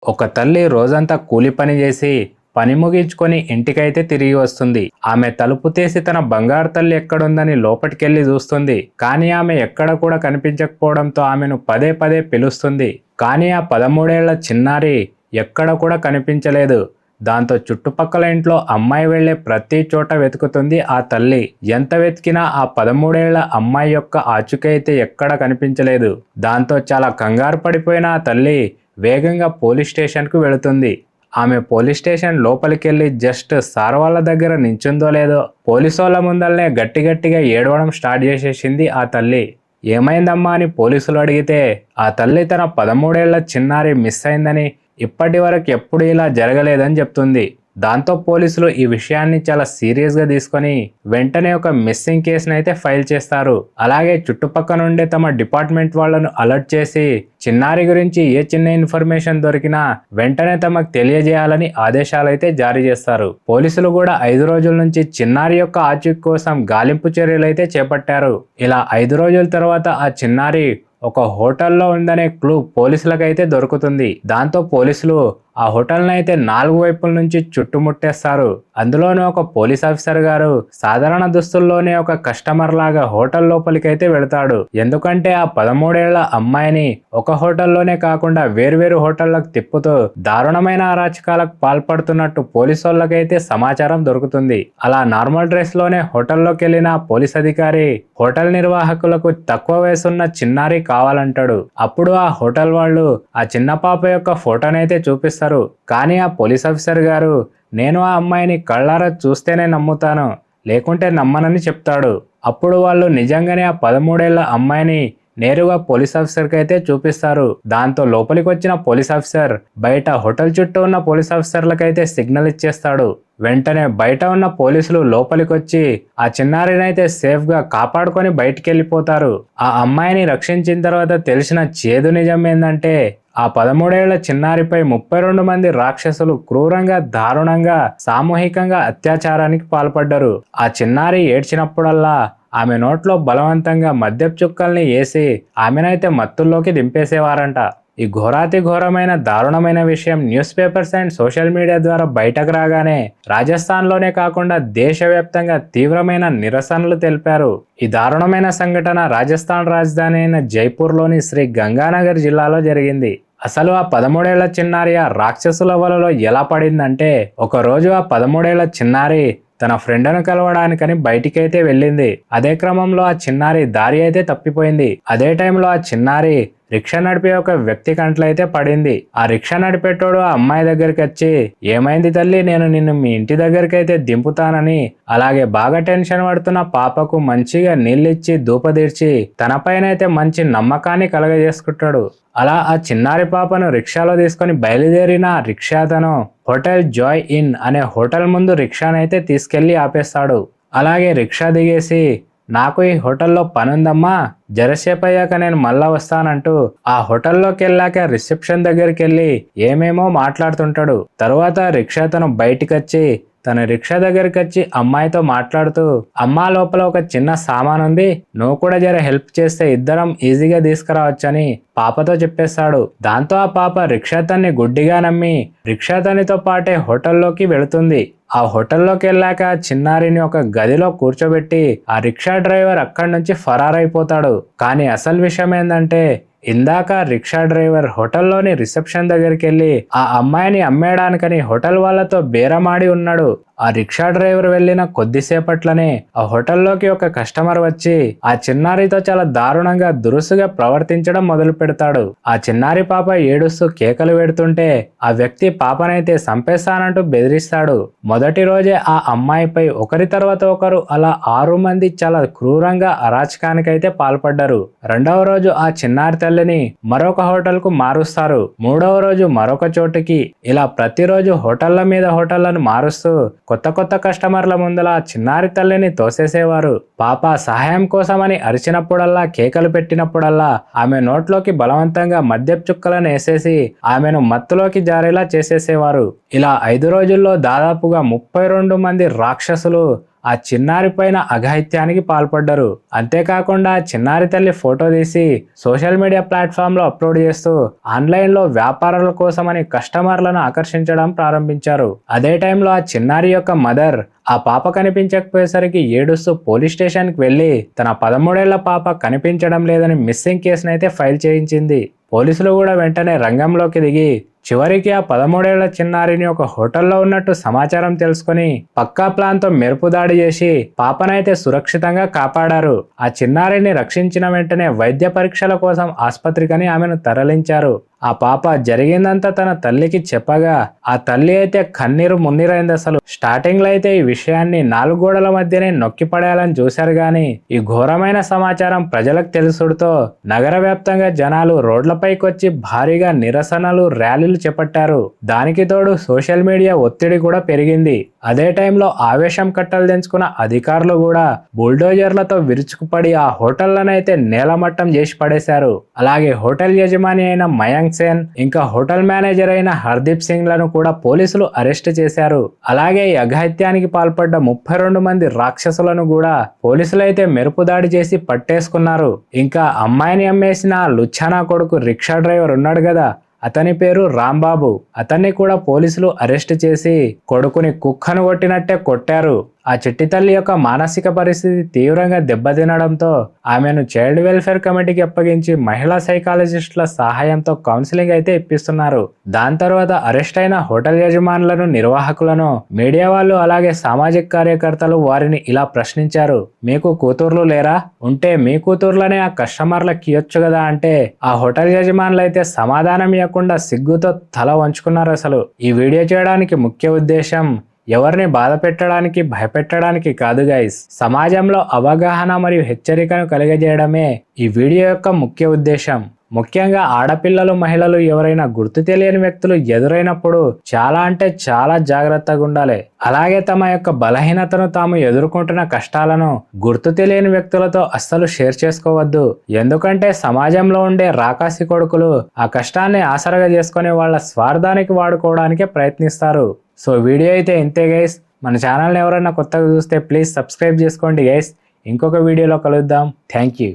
ఒక తల్లి రోజంతా కూలి పని చేసి పని ముగించుకొని ఇంటికైతే తిరిగి వస్తుంది. ఆమె తలుపు తీసి తన బంగారు తల్లి ఎక్కడుందని లోపటికెళ్ళి చూస్తుంది. కానీ ఆమె ఎక్కడ కూడా కనిపించకపోవడంతో ఆమెను పదే పదే పిలుస్తుంది. కానీ ఆ 13 ఏళ్ల చిన్నారి ఎక్కడ కూడా కనిపించలేదు. దాంతో చుట్టుపక్కల ఇంట్లో అమ్మాయి వెళ్లే ప్రతి చోట వెతుకుతుంది ఆ తల్లి. ఎంత వెతికినా ఆ 13 ఏళ్ల అమ్మాయి యొక్క ఆచూకీ అయితే ఎక్కడ కనిపించలేదు. దాంతో చాలా కంగారు పడిపోయిన ఆ తల్లి వేగంగా పోలీస్ స్టేషన్కు వెళుతుంది. ఆమె పోలీస్ స్టేషన్ లోపలికెళ్ళి జస్ట్ సార్ వాళ్ళ దగ్గర నించుందో లేదో పోలీసోళ్ళ ముందల్నే గట్టి గట్టిగా ఏడవడం స్టార్ట్ చేసేసింది ఆ తల్లి. ఏమైందమ్మా అని పోలీసులు అడిగితే ఆ తల్లి తన 13 ఏళ్ల చిన్నారి మిస్ అయిందని, ఇప్పటి వరకు ఎప్పుడు ఇలా జరగలేదని చెప్తుంది. దాంతో పోలీసులు ఈ విషయాన్ని చాలా సీరియస్గా తీసుకొని వెంటనే ఒక మిస్సింగ్ కేసును అయితే ఫైల్ చేస్తారు. అలాగే చుట్టుపక్కల నుండే తమ డిపార్ట్మెంట్ వాళ్ళను అలర్ట్ చేసి చిన్నారి గురించి ఏ చిన్న ఇన్ఫర్మేషన్ దొరికినా వెంటనే తమకు తెలియజేయాలని ఆదేశాలు అయితే జారీ చేస్తారు. పోలీసులు కూడా 5 రోజుల నుంచి చిన్నారి యొక్క ఆచూకీ కోసం గాలింపు చర్యలు అయితే చేపట్టారు. ఇలా 5 రోజుల తర్వాత ఆ చిన్నారి ఒక హోటల్లో ఉందనే క్లూ పోలీసులకైతే దొరుకుతుంది. దాంతో పోలీసులు ఆ హోటల్ని అయితే 4 వైపుల నుంచి చుట్టుముట్టేస్తారు. అందులోనే ఒక పోలీస్ ఆఫీసర్ గారు సాధారణ దుస్తుల్లోనే ఒక కస్టమర్ లాగా హోటల్ లోపలికైతే వెళతాడు. ఎందుకంటే ఆ 13 ఏళ్ల అమ్మాయిని ఒక హోటల్లోనే కాకుండా వేర్వేరు హోటళ్లకు తిప్పుతూ దారుణమైన అరాచకాలకు పాల్పడుతున్నట్టు పోలీసు వాళ్ళకైతే సమాచారం దొరుకుతుంది. అలా నార్మల్ డ్రెస్ లోనే హోటల్లోకి వెళ్ళిన పోలీస్ అధికారి హోటల్ నిర్వాహకులకు తక్కువ వయసున్న చిన్నారి కావాలంటాడు. అప్పుడు ఆ హోటల్ వాళ్ళు ఆ చిన్న పాప యొక్క ఫోటోనైతే చూపిస్తారు. కానీ ఆ పోలీస్ ఆఫీసర్ గారు నేను ఆ అమ్మాయిని కళ్ళారా చూస్తేనే నమ్ముతాను, లేకుంటే నమ్మనని చెప్తాడు. అప్పుడు వాళ్ళు నిజంగానే ఆ 13 ఏళ్ల అమ్మాయిని నేరుగా పోలీస్ ఆఫీసర్కి అయితే చూపిస్తారు. దాంతో లోపలికి వచ్చిన పోలీస్ ఆఫీసర్ బయట హోటల్ చుట్టూ ఉన్న పోలీస్ ఆఫీసర్లకైతే సిగ్నల్ ఇచ్చేస్తాడు. వెంటనే బయట ఉన్న పోలీసులు లోపలికి వచ్చి ఆ చిన్నారిని అయితే సేఫ్ గా కాపాడుకొని బయటికి వెళ్ళిపోతారు. ఆ అమ్మాయిని రక్షించిన తర్వాత తెలిసిన చేదు నిజం ఏంటంటే ఆ 13 ఏళ్ల చిన్నారిపై 32 మంది రాక్షసులు క్రూరంగా, దారుణంగా, సామూహికంగా అత్యాచారానికి పాల్పడ్డారు. ఆ చిన్నారి ఏడ్చినప్పుడల్లా ఆమె నోట్లో బలవంతంగా మద్యపు చుక్కల్ని వేసి ఆమెనైతే మత్తుల్లోకి దింపేసేవారంట. ఈ ఘోరాతి ఘోరమైన దారుణమైన విషయం news papers and social media ద్వారా బయటకు రాగానే రాజస్థాన్లోనే కాకుండా దేశవ్యాప్తంగా తీవ్రమైన నిరసనలు తెలిపారు. ఈ దారుణమైన సంఘటన రాజస్థాన్ రాజధాని అయిన జైపూర్లోని శ్రీ గంగానగర్ జిల్లాలో జరిగింది. అసలు ఆ 13 ఏళ్ల చిన్నారి ఆ రాక్షసుల వలలో ఎలా పడిందంటే, ఒకరోజు ఆ 13 ఏళ్ల చిన్నారి తన ఫ్రెండ్ను కలవడానికని బయటికైతే వెళ్ళింది. అదే క్రమంలో ఆ చిన్నారి దారి అయితే తప్పిపోయింది. అదే టైంలో ఆ చిన్నారి రిక్షా నడిపే ఒక వ్యక్తి కంట్లయితే పడింది. ఆ రిక్షా నడిపేటోడు ఆ అమ్మాయి దగ్గరికి వచ్చి ఏమైంది తల్లి, నేను నిన్ను మీ ఇంటి దగ్గరికి అయితే దింపుతానని, అలాగే బాగా టెన్షన్ పడుతున్న పాపకు మంచిగా నీళ్ళిచ్చి ధూపదీర్చి తన పైన అయితే మంచి నమ్మకాన్ని కలగజేసుకుంటాడు. అలా ఆ చిన్నారి పాపను రిక్షాలో తీసుకొని బయలుదేరిన రిక్షాతను హోటల్ జాయ్ ఇన్ అనే హోటల్ ముందు రిక్షానైతే తీసుకెళ్లి ఆపేస్తాడు. అలాగే రిక్షా దిగేసి నాకు ఈ హోటల్లో పనుందమ్మా, జరసేపు అయ్యాక నేను మళ్ళా వస్తానంటూ ఆ హోటల్లోకి వెళ్ళాక రిసెప్షన్ దగ్గరికి వెళ్ళి ఏమేమో మాట్లాడుతుంటాడు. తరువాత రిక్షా తను బయటికి వచ్చి తన రిక్షా దగ్గరికి వచ్చి అమ్మాయితో మాట్లాడుతూ అమ్మా లోపల ఒక చిన్న సామాన్ ఉంది, నువ్వు కూడా జర హెల్ప్ చేస్తే ఇద్దరం ఈజీగా తీసుకురావచ్చని పాపతో చెప్పేస్తాడు. దాంతో ఆ పాప రిక్షాతన్ని గుడ్డిగా నమ్మి రిక్షాతనితో పాటే హోటల్లోకి వెళుతుంది. ఆ హోటల్లోకి వెళ్ళాక చిన్నారిని ఒక గదిలో కూర్చోబెట్టి ఆ రిక్షా డ్రైవర్ అక్కడి నుంచి ఫరారైపోతాడు. కానీ అసలు విషయం ఏంటంటే ఇందాక రిక్షా డ్రైవర్ హోటల్లోని రిసెప్షన్ దగ్గరికి వెళ్ళి ఆ అమ్మాయిని అమ్మేయడానికని హోటల్ వాళ్ళతో బేరమాడి ఉన్నాడు. ఆ రిక్షా డ్రైవర్ వెళ్ళిన కొద్దిసేపట్లనే ఆ హోటల్లోకి ఒక కస్టమర్ వచ్చి ఆ చిన్నారితో చాలా దారుణంగా దురుసుగా ప్రవర్తించడం మొదలు పెడతాడు. ఆ చిన్నారి పాప ఏడుస్తూ కేకలు పెడుతుంటే ఆ వ్యక్తి పాపనైతే చంపేస్తానంటూ బెదిరిస్తాడు. మొదటి రోజే ఆ అమ్మాయిపై ఒకరి తర్వాత ఒకరు అలా 6 మంది చాలా క్రూరంగా అరాచకానికైతే పాల్పడ్డారు. రెండవ రోజు ఆ చిన్నారి తల్లిని మరొక హోటల్ కు మారుస్తారు. మూడవ రోజు మరొక చోటుకి. ఇలా ప్రతిరోజు హోటళ్ల మీద హోటళ్లను మారుస్తూ కొత్త కొత్త కస్టమర్ల ముందల చిన్నారి తల్లిని తోసేసేవారు. పాప సహాయం కోసమని అరిచినప్పుడల్లా, కేకలు పెట్టినప్పుడల్లా ఆమె నోట్లోకి బలవంతంగా మద్యపు చుక్కలను వేసేసి ఆమెను మత్తులోకి జారేలా చేసేసేవారు. ఇలా 5 రోజుల్లో దాదాపుగా 32 మంది రాక్షసులు ఆ చిన్నారి పైన అఘాయిత్యానికి పాల్పడ్డారు. అంతేకాకుండా ఆ చిన్నారి తల్లి ఫోటో తీసి సోషల్ మీడియా ప్లాట్ఫామ్ లో అప్లోడ్ చేస్తూ ఆన్లైన్ లో వ్యాపారాల కోసమని కస్టమర్లను ఆకర్షించడం ప్రారంభించారు. అదే టైంలో ఆ చిన్నారి యొక్క మదర్ ఆ పాప కనిపించకపోయేసరికి ఏడుస్తూ పోలీస్ స్టేషన్కి వెళ్లి తన 13 ఏళ్ల పాప కనిపించడం లేదని మిస్సింగ్ కేసునైతే ఫైల్ చేయించింది. పోలీసులు కూడా వెంటనే రంగంలోకి దిగి చివరికి ఆ 13 ఏళ్ల చిన్నారిని ఒక హోటల్లో ఉన్నట్టు సమాచారం తెలుసుకుని పక్కా ప్లాన్తో మెరుపు దాడి చేసి పాపనైతే సురక్షితంగా కాపాడారు. ఆ చిన్నారిని రక్షించిన వెంటనే వైద్య పరీక్షల కోసం ఆసుపత్రికని ఆమెను తరలించారు. ఆ పాప జరిగిందంతా తన తల్లికి చెప్పగా ఆ తల్లి అయితే కన్నీరు మున్నీరైంది. అసలు స్టార్టింగ్ లో అయితే ఈ విషయాన్ని 4 గోడల మధ్యనే నొక్కి పడేయాలని చూశారు గాని ఈ ఘోరమైన సమాచారం ప్రజలకు తెలుసుడుతో నగర వ్యాప్తంగా జనాలు రోడ్లపైకి వచ్చి భారీగా నిరసనలు ర్యాలీలు చేపట్టారు. దానికి తోడు సోషల్ మీడియా ఒత్తిడి కూడా పెరిగింది. అదే టైంలో ఆవేశం కట్టలు తెంచుకున్న అధికారులు కూడా బుల్డోజర్లతో విరుచుకుపడి ఆ హోటళ్లనైతే నేలమట్టం చేసి పడేశారు. అలాగే హోటల్ యజమాని అయిన మయాంక్ సేన్ ఇంకా హోటల్ మేనేజర్ అయిన హర్దీప్ సింగ్ లను కూడా పోలీసులు అరెస్ట్ చేశారు. అలాగే ఈ అఘాయిత్యానికి పాల్పడ్డ 32 మంది రాక్షసులను కూడా పోలీసులు అయితే మెరుపు దాడి చేసి పట్టేసుకున్నారు. ఇంకా అమ్మాయిని అమ్మేసిన లుచ్చానా కొడుకు రిక్షా డ్రైవర్ ఉన్నాడు కదా, అతని పేరు రాంబాబు. అతన్ని కూడా పోలీసులు అరెస్ట్ చేసి కొడుకుని కుక్కను కొట్టినట్టే కొట్టారు. ఆ చిట్టి తల్లి యొక్క మానసిక పరిస్థితి తీవ్రంగా దెబ్బతినడంతో ఆమెను చైల్డ్ వెల్ఫేర్ కమిటీకి అప్పగించి మహిళా సైకాలజిస్టుల సహాయంతో కౌన్సిలింగ్ అయితే ఇప్పిస్తున్నారు. దాని తర్వాత అరెస్ట్ అయిన హోటల్ యజమానులను, నిర్వాహకులను మీడియా వాళ్ళు అలాగే సామాజిక కార్యకర్తలు వారిని ఇలా ప్రశ్నించారు. మీకు కూతుర్లు లేరా? ఉంటే మీ కూతుర్లనే ఆ కస్టమర్లకు ఇయ్యొచ్చు కదా అంటే ఆ హోటల్ యజమానులు అయితే సమాధానం ఇవ్వకుండా సిగ్గుతో తల వంచుకున్నారు. అసలు ఈ వీడియో చేయడానికి ముఖ్య ఉద్దేశం ఎవరిని బాధ పెట్టడానికి, భయపెట్టడానికి కాదు గైస్. సమాజంలో అవగాహన మరియు హెచ్చరికను కలిగజేయడమే ఈ వీడియో యొక్క ముఖ్య ఉద్దేశం. ముఖ్యంగా ఆడపిల్లలు, మహిళలు ఎవరైనా గుర్తు తెలియని వ్యక్తులు ఎదురైనప్పుడు చాలా అంటే చాలా జాగ్రత్తగా ఉండాలి. అలాగే తమ యొక్క బలహీనతను, తాము ఎదుర్కొంటున్న కష్టాలను గుర్తు తెలియని వ్యక్తులతో అస్సలు షేర్ చేసుకోవద్దు. ఎందుకంటే సమాజంలో ఉండే రాకాసి కొడుకులు ఆ కష్టాన్ని ఆసరగా చేసుకుని వాళ్ళ స్వార్థానికి వాడుకోవడానికే ప్రయత్నిస్తారు. సో వీడియో అయితే ఇంతే గైస్. మన ఛానల్ని ఎవరైనా కొత్తగా చూస్తే ప్లీజ్ సబ్స్క్రైబ్ చేసుకోండి గైస్. ఇంకొక వీడియోలో కలుద్దాం. Thank you.